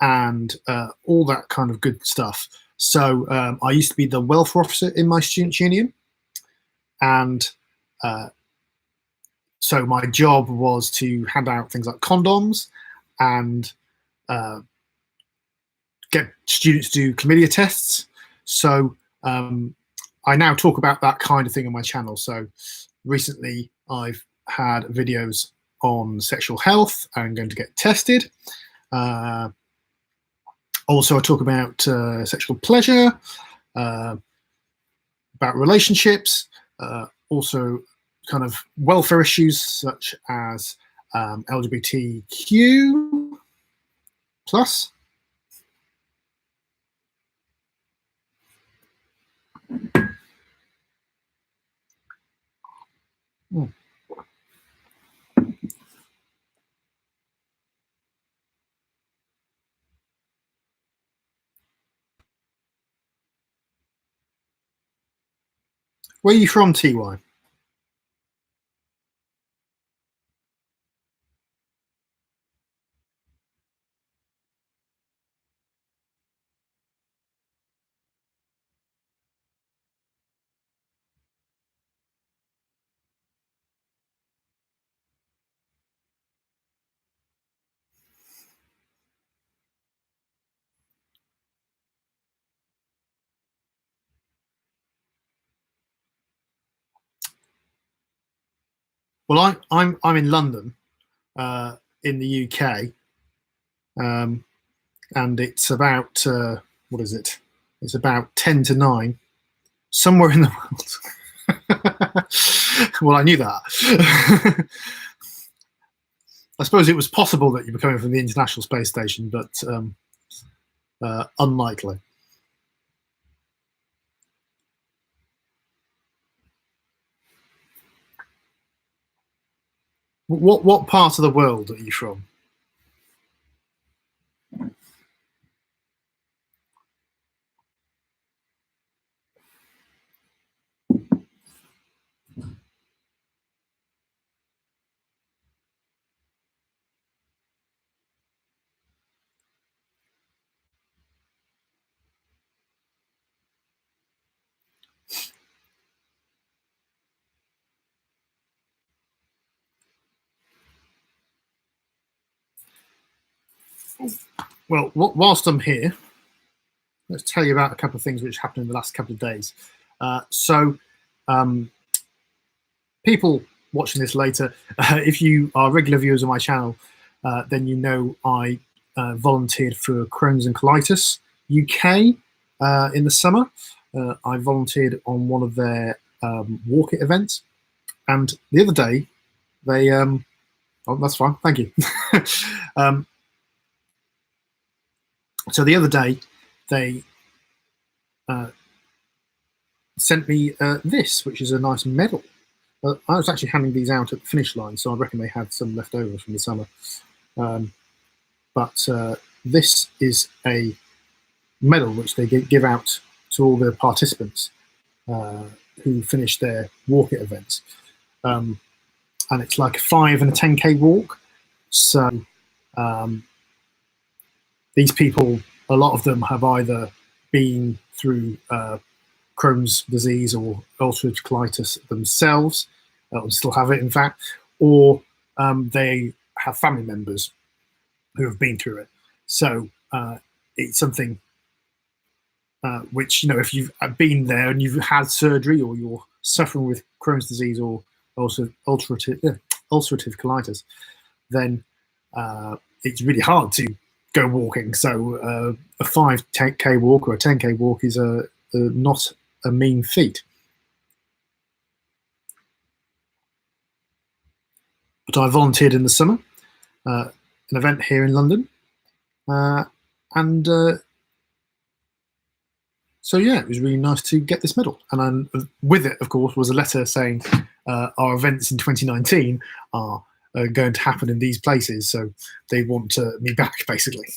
and all that kind of good stuff. So I used to be the welfare officer in my students' union, and so my job was to hand out things like condoms and get students to do chlamydia tests. So I now talk about that kind of thing on my channel. So recently I've had videos on sexual health and going to get tested. Also, I talk about sexual pleasure, about relationships, also kind of welfare issues such as LGBTQ plus. Mm. Where are you from, TY? Well, I'm in London, in the UK, and it's about what is it? It's about 10 to 9, somewhere in the world. Well, I knew that. I suppose it was possible that you were coming from the International Space Station, but unlikely. What part of the world are you from? Well, whilst I'm here, let's tell you about a couple of things which happened in the last couple of days. So, people watching this later, if you are regular viewers of my channel, then you know I volunteered for Crohn's and Colitis UK in the summer. I volunteered on one of their walk it events, and the other day they oh, that's fine, thank you. So the other day they sent me this, which is a nice medal. I was actually handing these out at the finish line, so I reckon they had some left over from the summer. But this is a medal which they give out to all the participants who finished their walk it events. And it's like a 5 and a 10K walk. So these people, a lot of them have either been through Crohn's disease or ulcerative colitis themselves, or still have it, in fact, or they have family members who have been through it. So it's something which, you know, if you've been there and you've had surgery, or you're suffering with Crohn's disease or also ulcerative colitis, then it's really hard to go walking. So a 5K walk or a 10K walk is not a mean feat. But I volunteered in the summer, an event here in London, and so yeah, it was really nice to get this medal. And with it, of course, was a letter saying our events in 2019 are going to happen in these places, so they want me back, basically.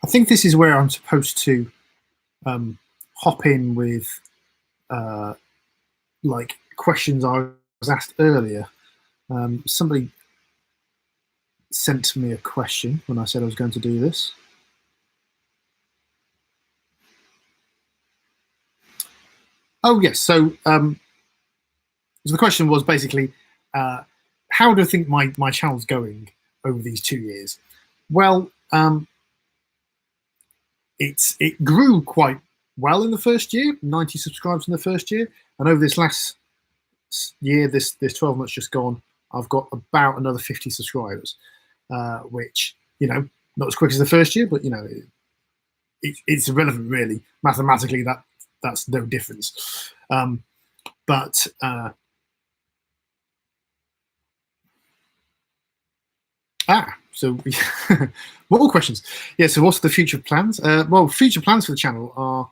I think this is where I'm supposed to hop in with like questions I was asked earlier. Somebody sent me a question when I said I was going to do this. Oh yes, so the question was basically, how do I think my channel's going over these 2 years? Well, it grew quite well in the first year, 90 subscribers in the first year, and over this last year, this 12 months just gone, I've got about another 50 subscribers, which, you know, not as quick as the first year, but you know, it's irrelevant really. Mathematically, that's no difference. But so more questions. Yeah. So what's the future plans? Well, future plans for the channel are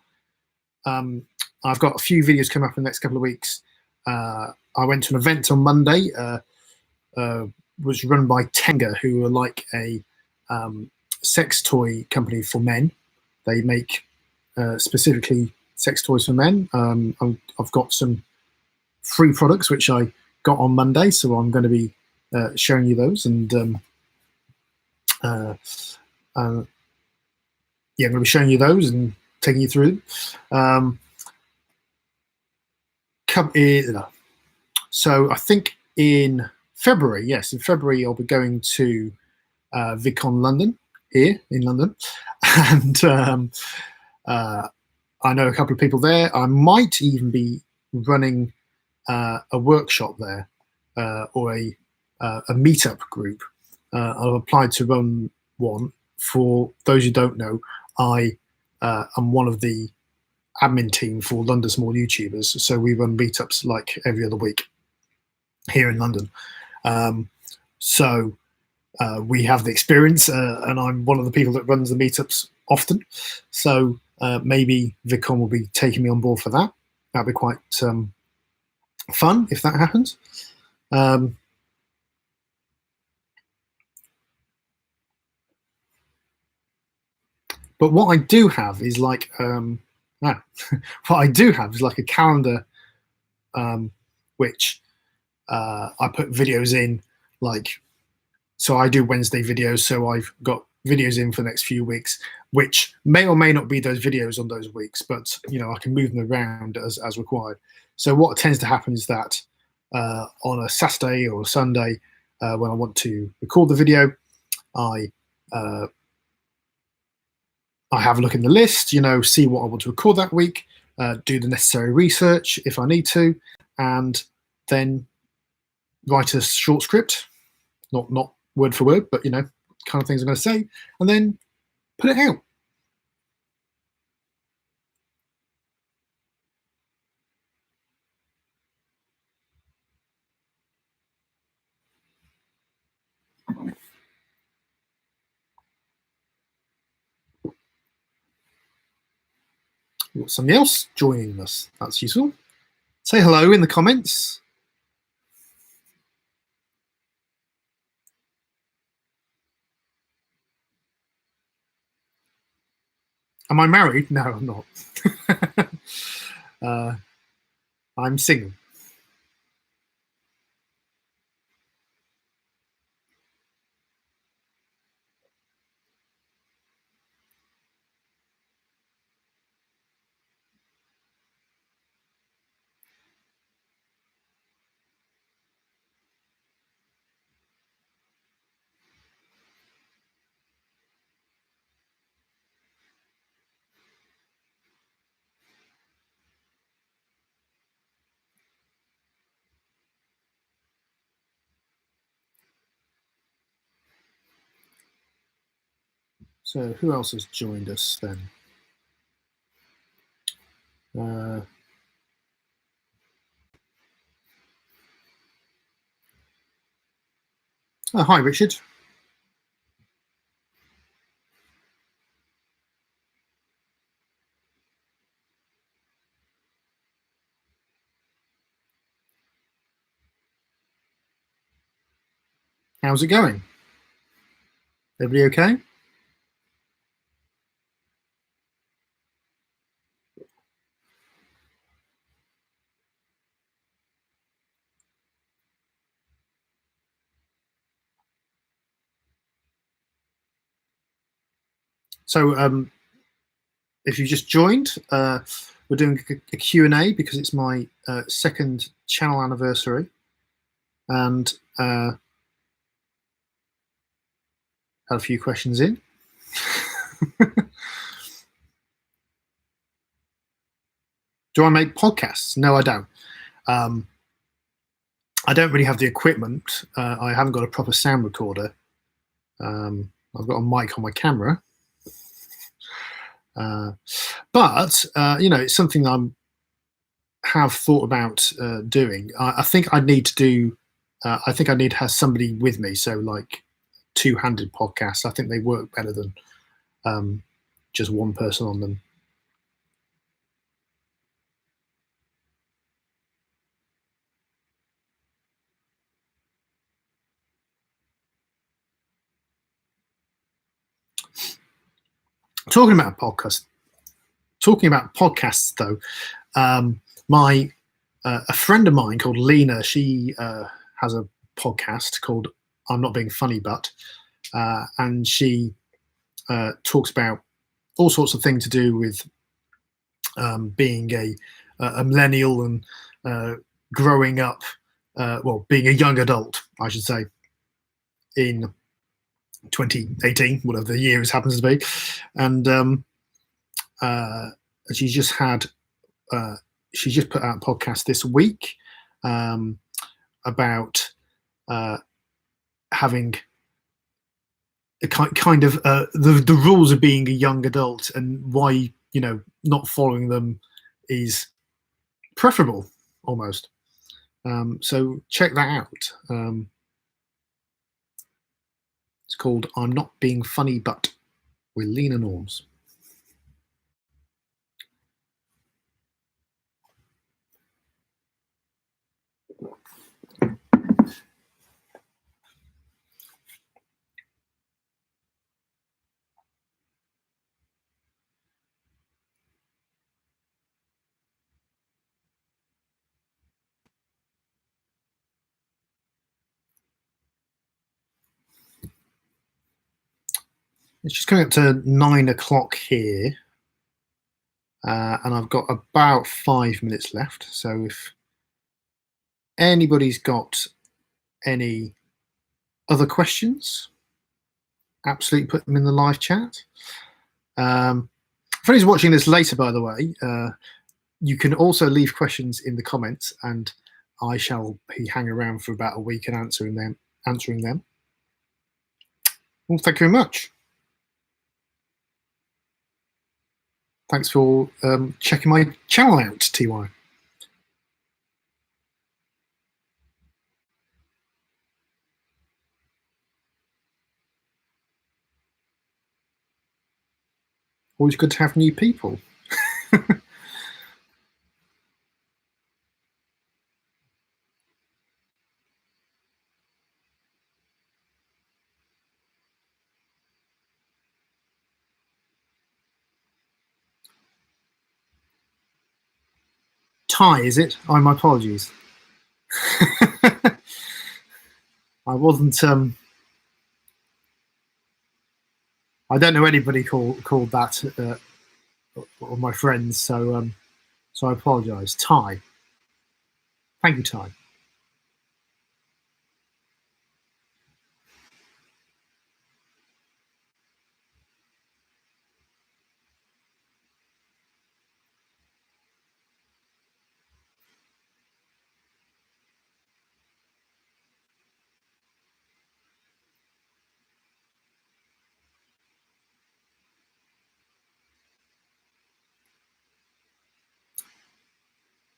I've got a few videos coming up in the next couple of weeks. I went to an event on Monday, was run by Tenga, who are like a sex toy company for men. They make specifically sex toys for men. I've got some free products which I got on Monday, so I'm going to be showing you those, and yeah, I'm going to be showing you those and taking you through. So I think in February, yes, in February I'll be going to VidCon London here in London, and I know a couple of people there. I might even be running a workshop there, or a meetup group. I've applied to run one. For those who don't know, I am one of the admin team for London Small YouTubers. So we run meetups like every other week here in London. So we have the experience, and I'm one of the people that runs the meetups often. So maybe VidCon will be taking me on board for that. That'd be quite fun if that happens. But what I do have is like what I do have is like a calendar, which I put videos in. Like, so I do Wednesday videos, so I've got videos in for the next few weeks, which may or may not be those videos on those weeks, but you know, I can move them around as required. So what tends to happen is that on a Saturday or a Sunday, when I want to record the video, I have a look in the list, you know, see what I want to record that week, do the necessary research if I need to, and then write a short script, not word for word, but you know, kind of things I'm going to say, and then put it out. We've got somebody else joining us. That's useful. Say hello in the comments. Am I married? No, I'm not. I'm single. So who else has joined us then? Oh, hi, Richard. How's it going? Everybody okay? So if you just joined, we're doing a Q&A because it's my second channel anniversary, and had a few questions in. Do I make podcasts? No, I don't. I don't really have the equipment. I haven't got a proper sound recorder. I've got a mic on my camera. But it's something I have thought about doing. I think I need to do. I think I need to have somebody with me. So like two-handed podcasts. I think they work better than just one person on them. Talking about podcasts, though, my a friend of mine called Lena, she has a podcast called "I'm Not Being Funny," and she talks about all sorts of things to do with being a millennial and growing up, being a young adult, I should say, in 2018, whatever the year it happens to be, and she's just put out a podcast this week about having a kind of the rules of being a young adult and why not following them is preferable almost. So check that out. It's called "I'm Not Being Funny But" with Lena Norms. It's just coming up to 9 o'clock here, and I've got about 5 minutes left. So if anybody's got any other questions, absolutely put them in the live chat. If anybody's watching this later, by the way, you can also leave questions in the comments, and I shall hang around for about a week and answering them. Well, thank you very much. Thanks for checking my channel out, TY. Always good to have new people. Ty, is it? Oh, my apologies. I wasn't. I don't know anybody called that, or my friends. So I apologise. Ty. Thank you, Ty.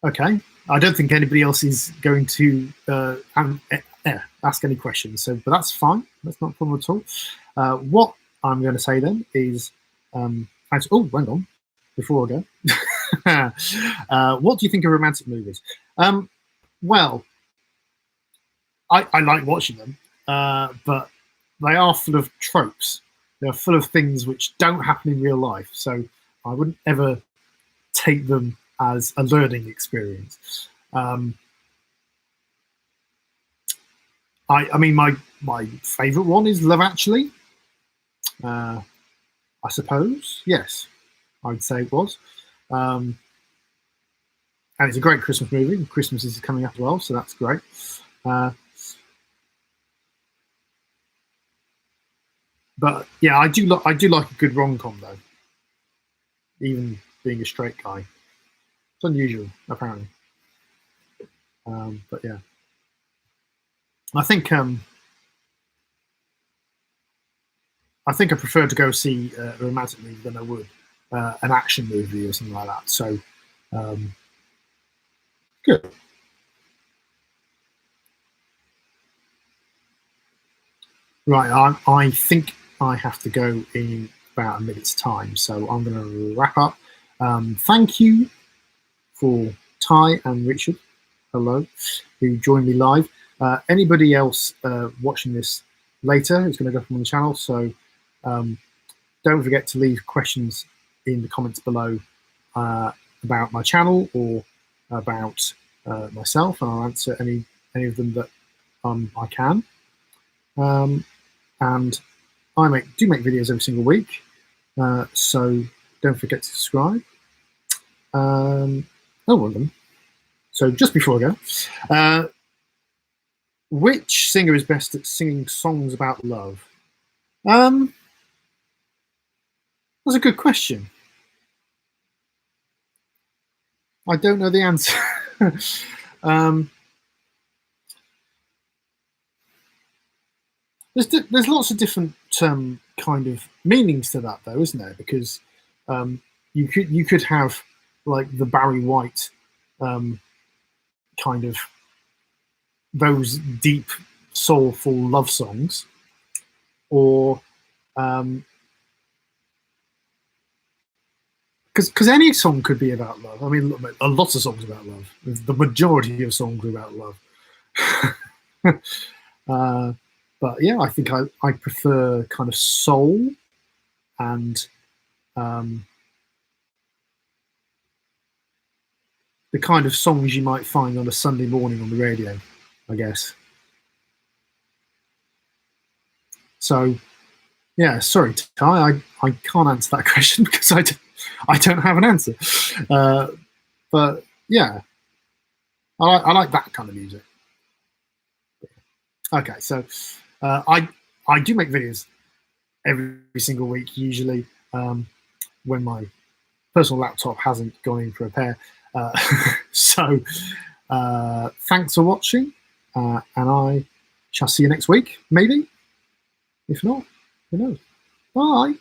Okay. I don't think anybody else is going to ask any questions. So, but that's fine. That's not a problem at all. What I'm going to say then is, hang on, before I go, what do you think of romantic movies? Well, I like watching them, but they are full of tropes. They're full of things which don't happen in real life. So I wouldn't ever take them as a learning experience. I mean, my favorite one is Love Actually. I suppose, yes, I'd say it was. And it's a great Christmas movie. Christmas is coming up as well, so that's great. But yeah, I do like a good rom-com though, even being a straight guy. It's unusual, apparently. But yeah, I think I prefer to go see a romantic movie than I would an action movie or something like that. So good. Right, I think I have to go in about a minute's time, so I'm going to wrap up. Thank you for Ty and Richard, hello, who joined me live. Anybody else watching this later who's going to go from the channel, so don't forget to leave questions in the comments below about my channel or about myself, and I'll answer any of them that I can. And I do make videos every single week, so don't forget to subscribe. Oh, well then. So just before I go, which singer is best at singing songs about love? That's a good question. I don't know the answer. There's lots of different kind of meanings to that, though, isn't there? Because you could have like the Barry White kind of those deep, soulful love songs, or because any song could be about love. I mean, a lot of songs about love. The majority of songs are about love. But yeah, I think I prefer kind of soul and the kind of songs you might find on a Sunday morning on the radio, I guess. So yeah, sorry, Ty, I can't answer that question because I don't have an answer. But yeah, I like that kind of music. Okay, so I do make videos every single week, usually when my personal laptop hasn't gone in for repair. So thanks for watching, and I shall see you next week, maybe. If not, who knows? Bye.